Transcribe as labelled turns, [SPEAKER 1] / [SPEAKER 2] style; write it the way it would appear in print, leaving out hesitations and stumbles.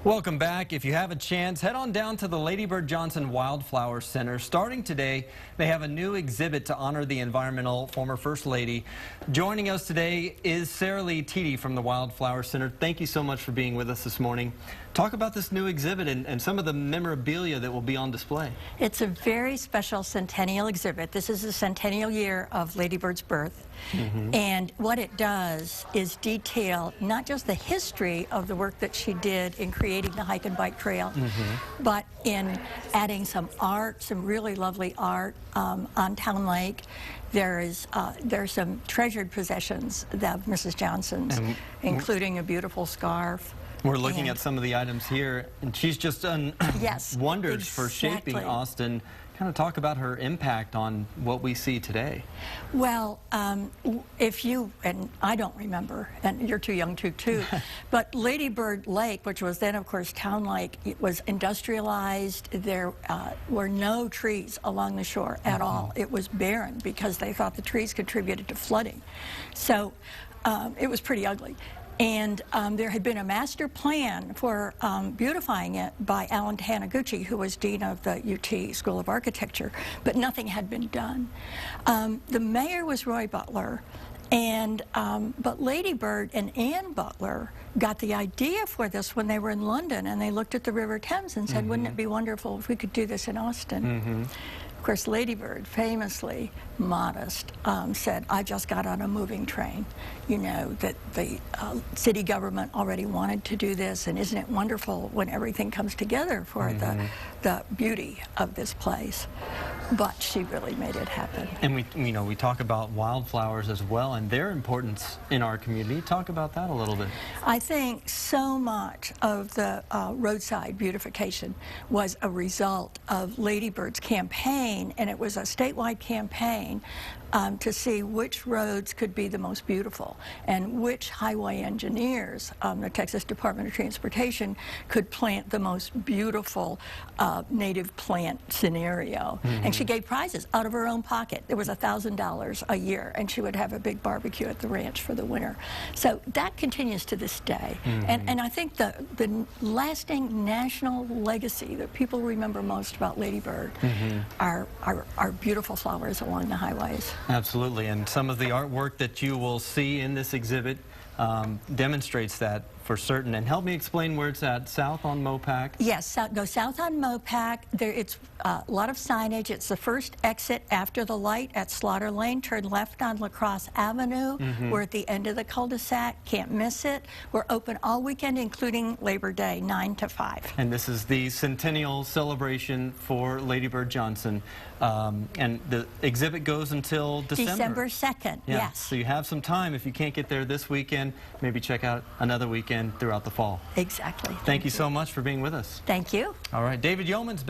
[SPEAKER 1] Welcome back. If you have a chance, head on down to the Lady Bird Wildflower Center. Starting today, they have a new exhibit to honor the environmental former First Lady. Joining us today is Sarah Lee Teedy from the Wildflower Center. Thank you so much for being with us this morning. Talk about this new exhibit and some of the memorabilia that will be on display.
[SPEAKER 2] It's a very special centennial exhibit. This is the centennial year of Lady Bird's birth. And what it does is detail not just the history of the work that she did in creating the hike and bike trail, but in adding some art, some really lovely art on Town Lake. There's some treasured possessions of Mrs. Johnson's, including a beautiful scarf.
[SPEAKER 1] We're looking at some of the items here, and she's just done wonders for shaping Austin. Kind of talk about her impact on what we see today.
[SPEAKER 2] Well, if you, and I don't remember, and you're too young to too, but Lady Bird Lake, which was then of course Town Lake, it was industrialized. There were no trees along the shore at all. It was barren because they thought the trees contributed to flooding. So it was pretty ugly. And there had been a master plan for beautifying it by Alan Taniguchi, who was dean of the UT School of Architecture, but nothing had been done. The mayor was Roy Butler, and but Lady Bird and Anne Butler got the idea for this when they were in London, and they looked at the River Thames and said, wouldn't it be wonderful if we could do this in Austin? Of course, Lady Bird, famously modest, said, I just got on a moving train. You know, that the city government already wanted to do this, and isn't it wonderful when everything comes together for the beauty of this place? But she really made it happen.
[SPEAKER 1] And we talk about wildflowers as well and their importance in our community. Talk about that a little bit.
[SPEAKER 2] I think so much of the roadside beautification was a result of Lady Bird's campaign, and it was a statewide campaign to see which roads could be the most beautiful and which highway engineers, the Texas Department of Transportation, could plant the most beautiful native plant scenario. And she gave prizes out of her own pocket. There was $1,000 a year, and she would have a big barbecue at the ranch for the winter. So that continues to this day. And I think the lasting national legacy that people remember most about Lady Bird are beautiful flowers along the highways.
[SPEAKER 1] Absolutely, and some of the artwork that you will see in this exhibit demonstrates that for certain. And help me explain where it's at. South on Mopac? Yes,
[SPEAKER 2] go south on Mopac. It's a lot of signage. It's the first exit after the light at Slaughter Lane. Turn left on La Crosse Avenue. We're at the end of the cul-de-sac. Can't miss it. We're open all weekend, including Labor Day, 9 to 5.
[SPEAKER 1] And this is the centennial celebration for Lady Bird Johnson. And the exhibit goes until December.
[SPEAKER 2] December 2nd, yes.
[SPEAKER 1] So you have some time. If you can't get there this weekend, maybe check out another weekend throughout the fall.
[SPEAKER 2] Exactly.
[SPEAKER 1] Thank you so much for being with us.
[SPEAKER 2] Thank you.
[SPEAKER 1] All right, David Yeoman's back.